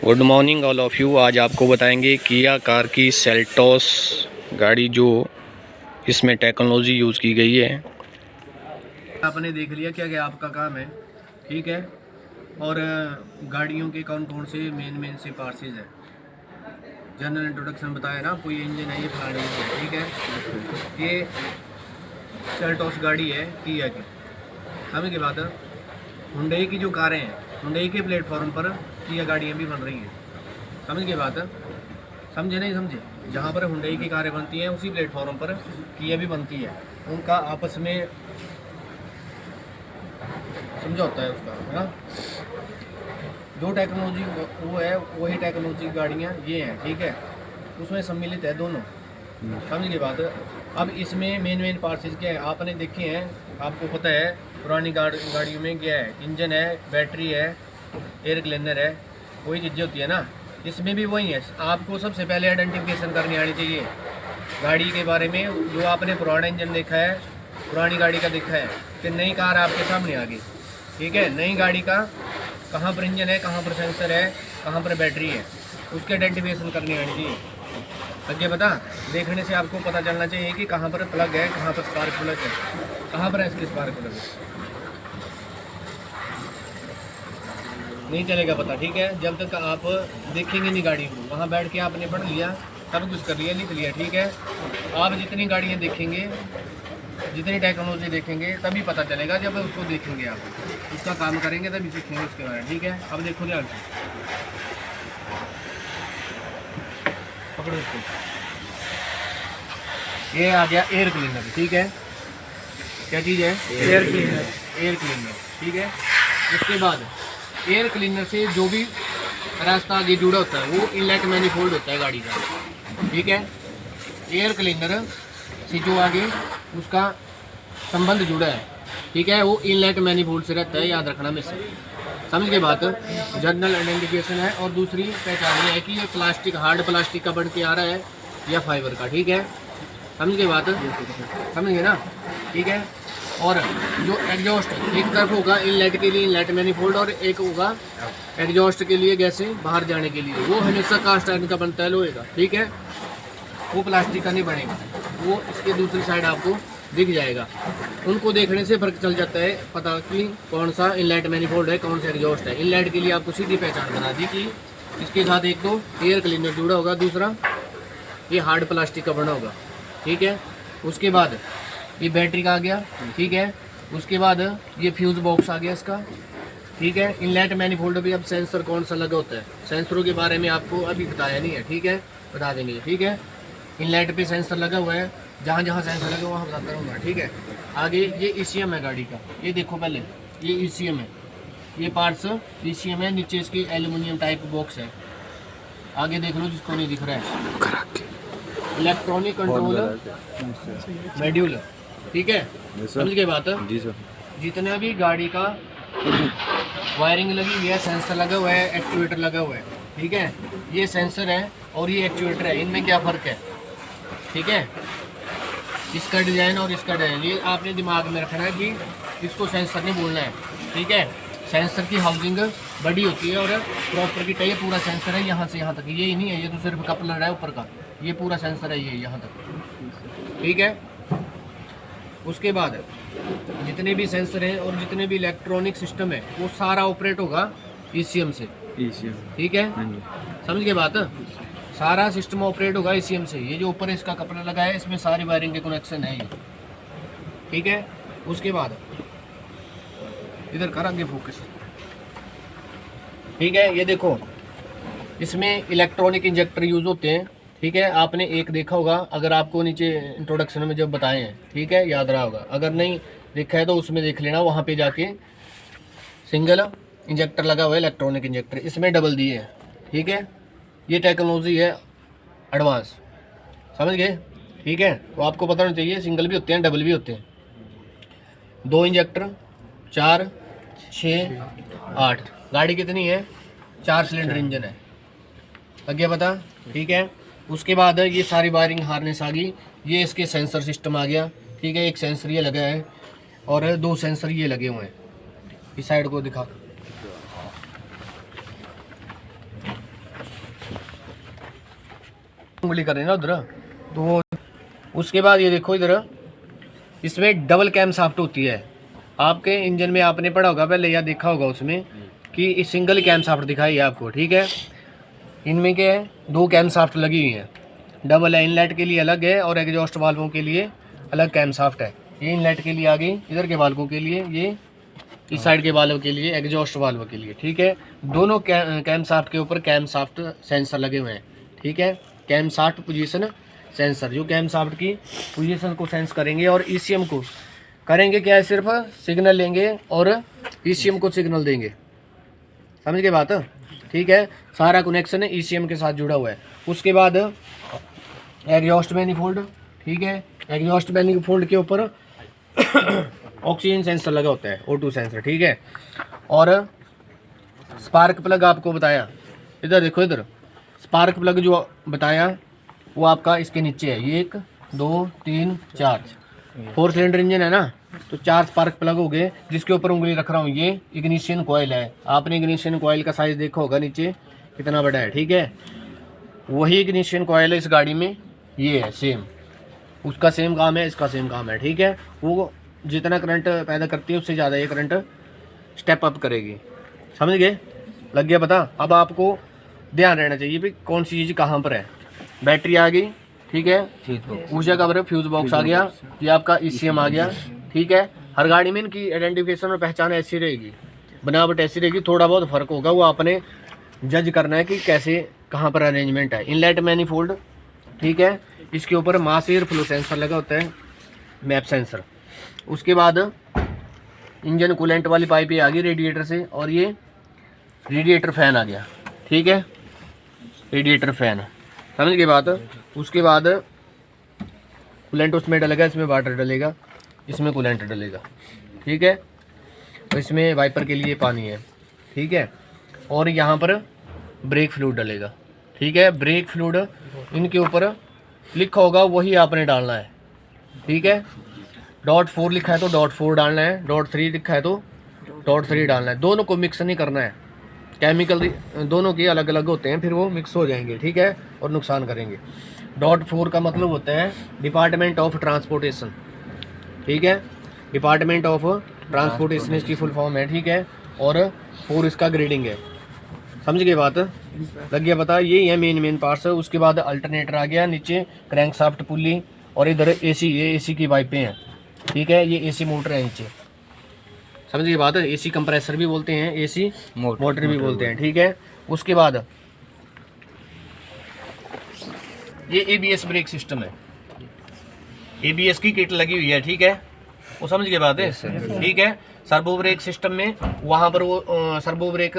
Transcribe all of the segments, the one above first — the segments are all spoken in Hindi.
Good morning all of you. आज आपको बताएंगे किया कार की सेल्टोस गाड़ी, जो इसमें टेक्नोलॉजी यूज़ की गई है। आपने देख लिया क्या क्या आपका काम है, ठीक है। और गाड़ियों के कौन कौन से मेन से पार्सेज है, जनरल इंट्रोडक्शन बताया ना आपको। ये इंजन है, ये फलानी है, ठीक है। ये सेल्टोस गाड़ी है किया की, समझ के बात है। हुंडई की जो कारें हैं, हुंडई के प्लेटफॉर्म पर किया गाड़ियाँ भी बन रही हैं, समझ के बात है। समझे नहीं समझे? जहाँ पर हुंडई की कारें बनती हैं उसी प्लेटफॉर्म पर किया भी बनती है। उनका आपस में समझौता है उसका, है ना। जो टेक्नोलॉजी वो है वही टेक्नोलॉजी गाड़ियाँ ये हैं, ठीक है। उसमें सम्मिलित है दोनों, समझ के बात है। अब इसमें मेन पार्ट्स क्या है आपने देखे हैं, आपको पता है। पुरानी गाड़ियों में क्या है, इंजन है, बैटरी है, एयर क्लीनर है, वही चीज़ें होती है ना। इसमें भी वही है। आपको सबसे पहले आइडेंटिफिकेशन करनी आनी चाहिए गाड़ी के बारे में। जो आपने पुराना इंजन देखा है, पुरानी गाड़ी का देखा है, कि नई कार आपके सामने आ गई, ठीक है। नई गाड़ी का कहाँ पर इंजन है, कहाँ पर सेंसर है, कहाँ पर बैटरी है, उसकी आइडेंटिफिकेशन करनी आनी चाहिए। आगे बता, देखने से आपको पता चलना चाहिए कि कहाँ पर प्लग है, कहाँ पर स्पार्क प्लग है, कहाँ पर है इसकी स्पार्क प्लग है। नहीं चलेगा पता, ठीक है। जब तक आप देखेंगे नहीं गाड़ी को, वहाँ बैठ के आपने पढ़ लिया, सब कुछ कर लिया, लिख लिया, ठीक है। आप जितनी गाड़ियाँ देखेंगे, जितनी टेक्नोलॉजी देखेंगे, तभी पता चलेगा। जब उसको देखेंगे, आप उसका काम करेंगे तभी सीखेंगे उसके बारे में, ठीक है। अब देखो ध्यान से, पकड़ो इसको। ये आ गया एयर क्लीनर, ठीक है। क्या चीज़ है? Air cleaner. एयर क्लीनर, ठीक है। उसके बाद एयर क्लीनर से जो भी रास्ता आगे जुड़ा होता है वो इनलेट मैनिफोल्ड होता है गाड़ी का, ठीक है। एयर क्लीनर से जो आगे उसका संबंध जुड़ा है, ठीक है, वो इनलेट मैनिफोल्ड से रहता है, याद रखना मुझसे, समझ के बात। जनरल आइडेंटिफिकेशन है। और दूसरी पहचान ये है कि ये प्लास्टिक, हार्ड प्लास्टिक का बन के आ रहा है या फाइबर का, ठीक है। समझ के बात, समझ गए ना, ठीक है। और जो एग्जॉस्ट एक तरफ होगा इनलेट के लिए इनलेट मैनिफोल्ड, और एक होगा एग्जॉस्ट के लिए गैसें बाहर जाने के लिए, वो हमेशा कास्ट आयरन का बनता है, लोहे का, ठीक है। वो प्लास्टिक का नहीं बनेगा, वो इसके दूसरी साइड आपको दिख जाएगा। उनको देखने से फर्क चल जाता है, पता कि कौन सा इनलेट मैनिफोल्ड है, कौन सा एग्जॉस्ट है। इनलेट के लिए आपको सीधी पहचान बना दी कि इसके साथ एक तो एयर क्लीनर जुड़ा होगा, दूसरा ये हार्ड प्लास्टिक का बना होगा, ठीक है। उसके बाद ये बैटरी का आ गया, ठीक है। उसके बाद ये फ्यूज़ बॉक्स आ गया इसका, ठीक है। इनलेट मैनिफोल्ड भी अब सेंसर कौन सा लगा होता है, सेंसरों के बारे में आपको अभी बताया नहीं है, ठीक है, बता देंगे, ठीक है। इनलेट पे सेंसर लगा हुआ है, जहाँ जहाँ सेंसर लगा वहाँ बताता रहूँगा, ठीक है। आगे ये ईसीएम है गाड़ी का, ये देखो पहले, ये ईसीएम है, ये पार्ट्स ईसीएम है, नीचे इसकी एल्यूमिनियम टाइप बॉक्स है। आगे देख लो जिसको नहीं दिख रहा है, इलेक्ट्रॉनिक कंट्रोल मॉड्यूल, ठीक है। समझ के बात है जी सर। जितना भी गाड़ी का वायरिंग लगी हुई है, सेंसर लगा हुआ है, एक्चुएटर लगा हुआ है, ठीक है। ये सेंसर है और ये एक्चुएटर है, इनमें क्या फ़र्क है, ठीक है। इसका डिज़ाइन और इसका डिज़ाइन ये आपने दिमाग में रखना है कि इसको सेंसर नहीं बोलना है, ठीक है। सेंसर की हाउसिंग बड़ी होती है और प्रॉपर की टाइप पूरा सेंसर है यहाँ से यहाँ तक, ये ही नहीं है, ये तो सिर्फ कपलर है ऊपर का, ये पूरा सेंसर है, ये यहाँ तक, ठीक है। उसके बाद जितने भी सेंसर हैं और जितने भी इलेक्ट्रॉनिक सिस्टम है वो सारा ऑपरेट होगा ईसीएम से, ठीक है। समझ के बात, सारा सिस्टम ऑपरेट होगा ईसीएम से। ये जो ऊपर इसका कपड़ा लगा है, इसमें सारी वायरिंग के कनेक्शन है ये, ठीक है। उसके बाद इधर करेंगे फोकस, ठीक है। ये देखो, इसमें इलेक्ट्रॉनिक इंजेक्टर यूज़ होते हैं, ठीक है। आपने एक देखा होगा, अगर आपको नीचे इंट्रोडक्शन में जब बताए हैं, ठीक है, याद रहा होगा। अगर नहीं देखा है तो उसमें देख लेना, वहाँ पे जाके सिंगल इंजेक्टर लगा हुआ है, इलेक्ट्रॉनिक इंजेक्टर, इसमें डबल दिए हैं, ठीक है। ये टेक्नोलॉजी है एडवांस, समझ गए, ठीक है। तो आपको पता होना चाहिए, सिंगल भी होते हैं, डबल भी होते हैं। 2 इंजेक्टर, 4, 6, 8, गाड़ी कितनी है, 4 सिलेंडर इंजन है, आगे बता, ठीक है। उसके बाद ये सारी वायरिंग हार्नेस आ गई, ये इसके सेंसर सिस्टम आ गया, ठीक है। एक सेंसर ये लगा है और 2 सेंसर ये लगे हुए हैं, इस साइड को दिखा, उंगली कर रहे हैं ना उधर, तो उसके बाद ये देखो इधर, इसमें डबल कैम शाफ्ट होती है। आपके इंजन में आपने पढ़ा होगा पहले या देखा होगा उसमें कि सिंगल कैम शाफ्ट दिखाई है आपको, ठीक है। इनमें क्या है, 2 कैम शाफ्ट लगी हुई हैं, डबल है, इनलेट के लिए अलग है और एग्जॉस्ट वाल्वों के लिए अलग कैम शाफ्ट है। ये इनलेट के लिए आ गई, इधर के वाल्वों के लिए, ये इस साइड के वाल्व के लिए, एग्जॉस्ट वाल्व के लिए, ठीक है। दोनों कैम शाफ्ट के ऊपर कैम शाफ्ट सेंसर लगे हुए हैं, ठीक है। कैम शाफ्ट पोजीशन सेंसर जो कैम शाफ्ट की पोजीशन को सेंस करेंगे और ईसीएम को करेंगे क्या है, सिर्फ सिग्नल लेंगे और ईसीएम को सिग्नल देंगे। समझ गए बात, ठीक है। सारा कनेक्शन ईसीएम के साथ जुड़ा हुआ है। उसके बाद एग्जॉस्ट मैनिफोल्ड, ठीक है। एग्जॉस्ट मैनिफोल्ड के ऊपर ऑक्सीजन सेंसर लगा होता है, O2 सेंसर, ठीक है। और स्पार्क प्लग आपको बताया, इधर देखो, इधर स्पार्क प्लग जो बताया वो आपका इसके नीचे है। ये 1 2 3 4 4 सिलेंडर इंजन है ना, तो 4 स्पार्क प्लग हो गए। जिसके ऊपर उंगली रख रहा हूँ ये इग्निशन कॉइल है। आपने इग्निशन कॉइल का साइज देखा होगा नीचे कितना बड़ा है, ठीक है। वही इग्निशन कॉइल है इस गाड़ी में, ये है सेम, उसका सेम काम है, इसका सेम काम है, ठीक है। वो जितना करंट पैदा करती है उससे ज़्यादा ये करंट स्टेप अप करेगी। समझ गए, लग गया पता। अब आपको ध्यान रहना चाहिए भी कौन सी चीज़ कहाँ पर है। बैटरी आ गई, ठीक है, ऊर्जा कवर, फ्यूज बॉक्स आ गया, ये आपका ईसीएम आ गया, ठीक है। हर गाड़ी में इनकी आइडेंटिफिकेशन और पहचान ऐसी रहेगी, बनावट ऐसी रहेगी, थोड़ा बहुत फर्क होगा, वो आपने जज करना है कि कैसे कहाँ पर अरेंजमेंट है। इनलेट मैनिफोल्ड, ठीक है, इसके ऊपर मास एयर फ्लो सेंसर लगा होता है, मैप सेंसर। उसके बाद इंजन कूलेंट वाली पाइप आ गई रेडिएटर से, और ये रेडिएटर फैन आ गया, ठीक है, रेडिएटर फैन, समझ गए बात। उसके बाद कूलेंट उसमें डलेगा, इसमें वाटर डलेगा, इसमें कूलेंट डलेगा, ठीक है। तो इसमें वाइपर के लिए पानी है, ठीक है। और यहाँ पर ब्रेक फ्लूइड डलेगा, ठीक है। ब्रेक फ्लूइड इनके ऊपर लिखा होगा, वही आपने डालना है, ठीक है। .4 लिखा है तो .4 डालना है, .3 लिखा है तो .3 डालना है। दोनों को मिक्स नहीं करना है, केमिकल दोनों के अलग अलग होते हैं, फिर वो मिक्स हो जाएंगे, ठीक है, और नुकसान करेंगे। .4 का मतलब होता है डिपार्टमेंट ऑफ ट्रांसपोर्टेशन, ठीक है, डिपार्टमेंट ऑफ ट्रांसपोर्टेशन इसकी फुल फॉर्म है, ठीक है। और 4 इसका ग्रेडिंग है। समझ गए बात, लग गया पता। ये है मेन पार्ट्स है। उसके बाद अल्टरनेटर आ गया, नीचे क्रैंकशाफ्ट पुली, और इधर एसी, ये एसी की पाइपें हैं, ठीक है। ये एसी मोटर है नीचे, समझ गए बात। एसी कंप्रेसर भी बोलते हैं, एसी मोटर भी बोलते हैं, ठीक है। उसके बाद ये एबीएस ब्रेक सिस्टम है, एबीएस की किट लगी हुई है, ठीक है, वो समझ गए बात है, ठीक है। सर्वो ब्रेक सिस्टम में वहाँ पर वो सर्वो ब्रेक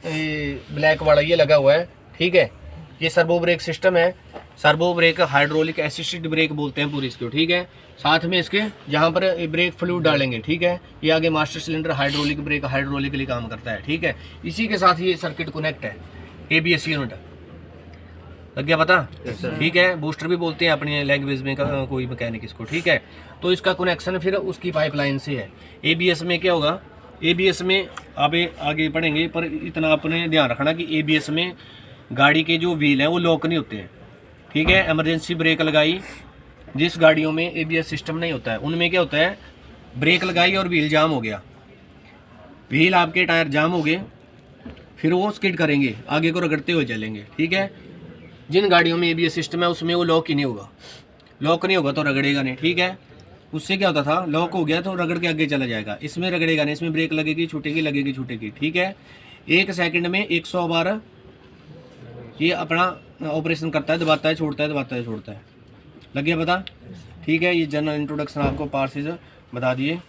ब्लैक वाला ये लगा हुआ है, ठीक है। ये सर्वो ब्रेक सिस्टम है। Servo brake hydraulic assisted brake बोलते हैं पूरी इसको, ठीक है। साथ में इसके जहाँ पर ब्रेक फ्लूइड डालेंगे, ठीक है। ये आगे master cylinder hydraulic brake hydraulically काम करता है, ठीक है। इसी के साथ ये सर्किट कनेक्ट है, एबीएस यूनिट, लग गया पता, ठीक है। बूस्टर भी बोलते हैं अपनी लैंग्वेज में कोई मैकेनिक इसको, ठीक है। तो इसका कनेक्शन फिर उसकी पाइपलाइन से है। एबीएस में क्या होगा, एबीएस में आप आगे पढ़ेंगे, पर इतना आपने ध्यान रखना कि एबीएस में गाड़ी के जो व्हील हैं वो लॉक नहीं होते हैं, ठीक है। इमरजेंसी ब्रेक लगाई, जिस गाड़ियों में एबीएस सिस्टम नहीं होता है उनमें क्या होता है, ब्रेक लगाई और व्हील जाम हो गया, व्हील आपके टायर जाम हो गए, फिर वो स्किड करेंगे, आगे को रगड़ते हुए चलेंगे, ठीक है। जिन गाड़ियों में एबीएस सिस्टम है उसमें वो लॉक ही नहीं होगा, लॉक नहीं होगा तो रगड़ेगा नहीं, ठीक है। उससे क्या होता था, लॉक हो गया तो रगड़ के आगे चला जाएगा, इसमें रगड़ेगा नहीं, इसमें ब्रेक लगेगी छूटेगी, लगेगी छूटेगी, ठीक है। 1 सेकंड में 100 बार ये अपना ऑपरेशन करता है, दबाता है छोड़ता है, दबाता है छोड़ता है, लग गया पता, ठीक है। ये जनरल इंट्रोडक्शन आपको पार्सेज बता दिए।